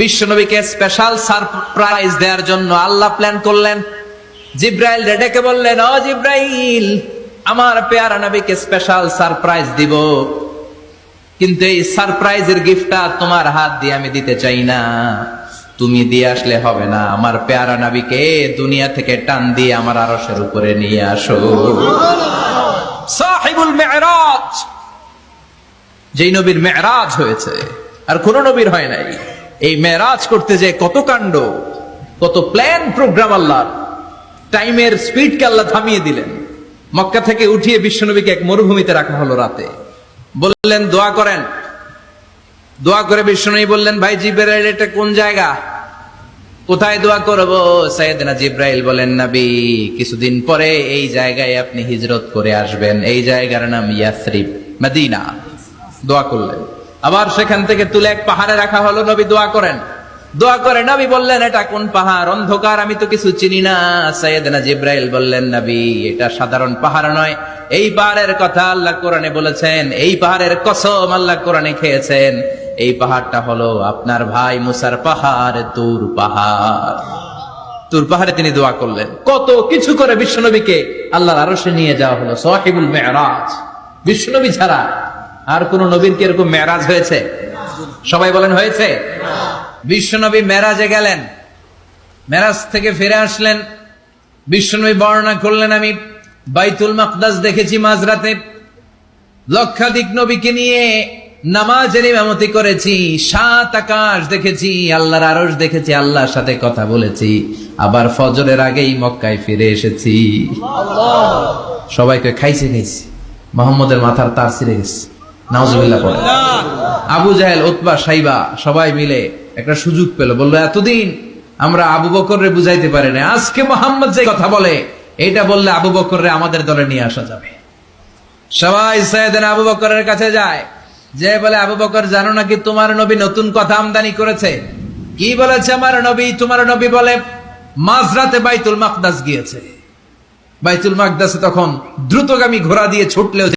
বিশ্বনবীকে special surprise দেওয়ার জন্য আল্লাহ প্ল্যান করলেন। জিব্রাইল ডেকে বললেন, ও জিব্রাইল, আমার পেয়ারা নবীকে স্পেশাল সারপ্রাইজ দিব, কিন্তু এই সারপ্রাইজের গিফটটা তোমার হাত দিয়ে আমি দিতে চাই না, তুমি দিয়ে আসলে হবে না। আমার পেয়ারা নবীকে দুনিয়া থেকে টান দিয়ে আমার আরশের উপরে নিয়ে আসো। সাহিবুল মেরাজ, যেই নবীর মেরাজ হয়েছে আর কোন নবীর হয় নাই। এই মেরাজ করতে যে কত কাণ্ড, কত প্ল্যান প্রোগ্রাম আল্লাহর। টাইমের স্পিডকে আল্লাহ থামিয়ে দিলেন। মক্কা থেকে উঠিয়ে বিশ্বনবীকে এক মরুভূমিতে রাখা হলো রাতে। বললেন দোয়া করেন। দোয়া করে বিশ্বনবী বললেন, ভাই জিব্রাইল, এটা কোন জায়গা, কোথায় দোয়া করব? সাইয়েদনা জিব্রাইল বলেন, নবী, কিছুদিন পরে এই জায়গায় আপনি হিজরত করে আসবেন, এই জায়গার নাম ইয়াসরিব, মদিনা। দোয়া করলেন। আবার সেখান থেকে তুলে এক পাহাড়ে রাখা হলো। নবী দোয়া করেন। দোয়া করে নবী বললেন, এটা কোন পাহাড়? অন্ধকার, আমি তো কিছু চিনি না। সাইয়েদনা জিব্রাইল বললেন, নবী, এটা সাধারণ পাহাড় নয়, এই পাহাড়ের কথা আল্লাহ কোরআনে বলেছেন, এই পাহাড়ের কসম আল্লাহ কোরআনে খেয়েছেন। এই পাহাড়টা হলো আপনার ভাই মুসার পাহাড়, তুর পাহাড়। তুর পাহাড়ে তিনি দোয়া করলেন। কত কিছু করে বিশ্বনবীকে আল্লাহর আরশে নিয়ে যাওয়া হলো। সাহিবুল মেরাজ। বিশ্বনবী ছাড়া আর কোন নবীর কি এরকম মেরাজ হয়েছে? সবাই বলেন হয়েছে। বিশ্বনবী মেরাজে গেলেন, মেরাজ থেকে ফিরে আসলেন। বিশ্বনবী বর্ণনা করলেন, আমি বাইতুল মাকদাস দেখেছি মাঝরাতে, লক্ষাধিক নবীকে নিয়ে নামাজের ইমামতি করেছি, 7 আকাশ দেখেছি, আল্লাহর আরশ দেখেছি, আল্লাহর সাথে কথা বলেছি, আবার ফজরের আগেই মক্কায় ফিরে এসেছি। সবাইকে খাইছে খাইছি, মোহাম্মদের মাথার তার ছিঁড়ে গেছে। নাউজুবিল্লাহ পড়ে। আবু জাহেল, উতবা, সাইবা সবাই মিলে একটা সুযোগ পেল। বললো, এতদিন আমরা আবু বকররে বুঝাইতে পারি না, আজকে মোহাম্মদ যে কথা বলে এটা বললে আবু বকররে আমাদের দলে নিয়ে আসা যাবে। সবাই সাইয়েদনা আবু বকরের কাছে যায়, যে বলে, আবু বকর, জানো নাকি তোমার নবী নতুন কথা আমদানি করেছে? কি বলেছে আমার নবী? তোমার নবী বলে মাঝরাতে বাইতুল মাকদাস গিয়েছে। বাইতুল মাকদাসে তখন দ্রুতগামী ঘোড়া দিয়ে ছুটলেও